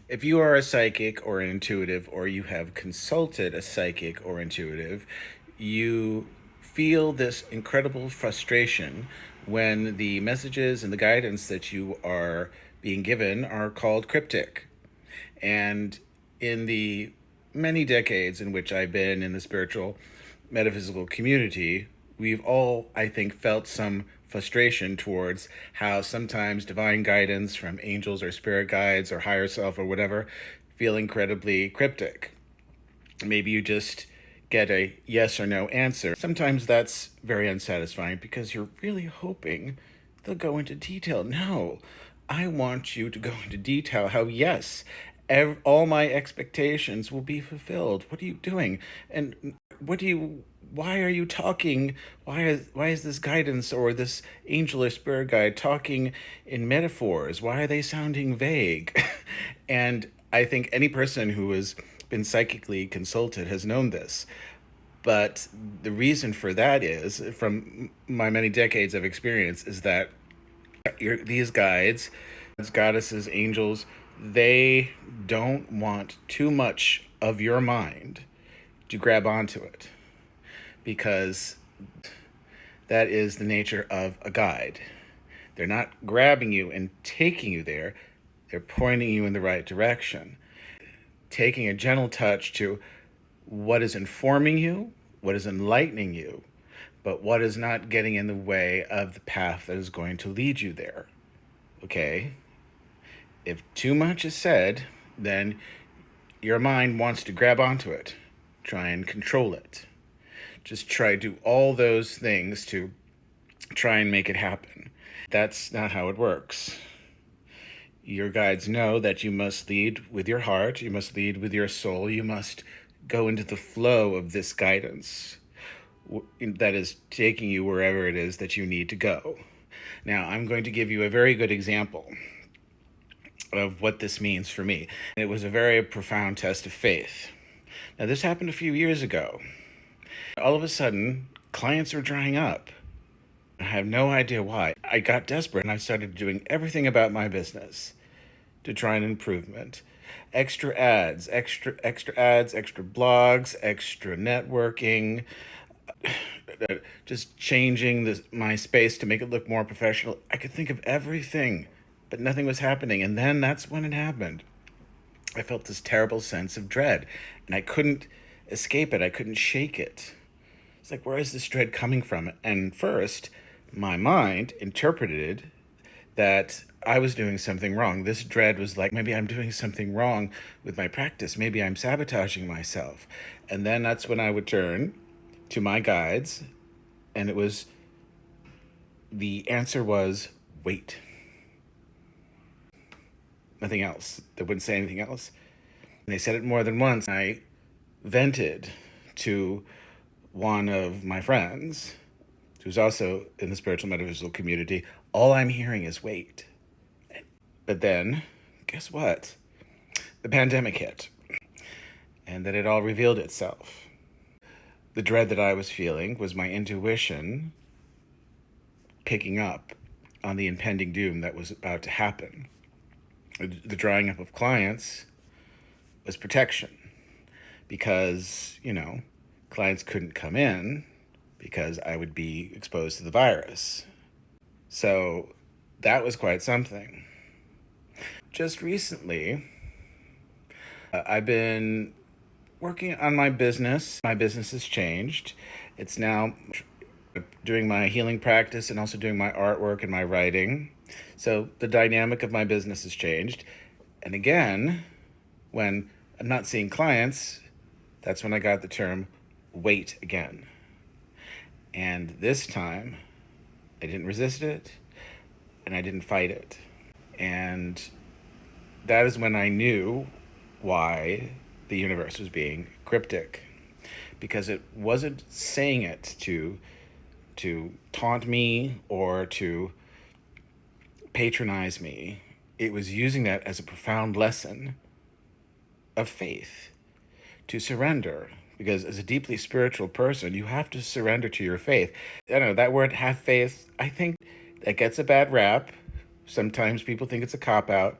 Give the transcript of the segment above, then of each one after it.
If you are a psychic or an intuitive, or you have consulted a psychic or intuitive, you feel this incredible frustration when the messages and the guidance that you are being given are called cryptic. And in the many decades in which I've been in the spiritual metaphysical community, we've all, I think, felt some frustration towards how sometimes divine guidance from angels or spirit guides or higher self or whatever feel incredibly cryptic. Maybe you just get a yes or no answer. Sometimes that's very unsatisfying because you're really hoping they'll go into detail. No, I want you to go into detail how, yes, all my expectations will be fulfilled. What are you doing? And why are you talking? Why is this guidance or this angel or spirit guide talking in metaphors? Why are they sounding vague? And I think any person who has been psychically consulted has known this. But the reason for that is, from my many decades of experience, is that these guides, goddesses, angels, they don't want too much of your mind to grab onto it, because that is the nature of a guide. They're not grabbing you and taking you there, they're pointing you in the right direction, taking a gentle touch to what is informing you, what is enlightening you, but what is not getting in the way of the path that is going to lead you there. Okay? If too much is said, then your mind wants to grab onto it, try and control it. Just try to do all those things to try and make it happen. That's not how it works. Your guides know that you must lead with your heart, you must lead with your soul, you must go into the flow of this guidance that is taking you wherever it is that you need to go. Now, I'm going to give you a very good example of what this means for me. It was a very profound test of faith. Now, this happened a few years ago. All of a sudden, clients were drying up. I have no idea why. I got desperate and I started doing everything about my business to try an improvement. Extra ads, extra ads, extra blogs, extra networking, just changing my space to make it look more professional. I could think of everything, but nothing was happening. And then that's when it happened. I felt this terrible sense of dread, and I couldn't escape it. I couldn't shake it. It's like, where is this dread coming from? And first, my mind interpreted that I was doing something wrong. This dread was like, maybe I'm doing something wrong with my practice. Maybe I'm sabotaging myself. And then that's when I would turn to my guides, and the answer was wait. Nothing else. They wouldn't say anything else. And they said it more than once. I vented to one of my friends, who's also in the spiritual metaphysical community. All I'm hearing is wait. But then, guess what? The pandemic hit, and then it all revealed itself. The dread that I was feeling was my intuition picking up on the impending doom that was about to happen. The drying up of clients was protection, because, clients couldn't come in because I would be exposed to the virus. So that was quite something. Just recently, I've been working on my business. My business has changed. It's now doing my healing practice and also doing my artwork and my writing. So the dynamic of my business has changed. And again, when I'm not seeing clients, that's when I got the term wait again. And this time, I didn't resist it and I didn't fight it. And that is when I knew why the universe was being cryptic, because it wasn't saying it to taunt me or to patronize me. It was using that as a profound lesson of faith, to surrender. Because as a deeply spiritual person, you have to surrender to your faith. I don't know, that word, have faith, I think that gets a bad rap. Sometimes people think it's a cop-out.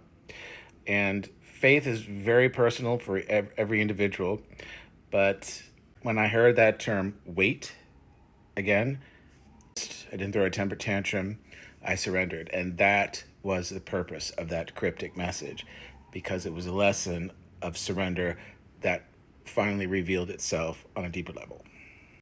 And faith is very personal for every individual, but when I heard that term, wait, again, I didn't throw a temper tantrum. I surrendered. And that was the purpose of that cryptic message, because it was a lesson of surrender that finally revealed itself on a deeper level.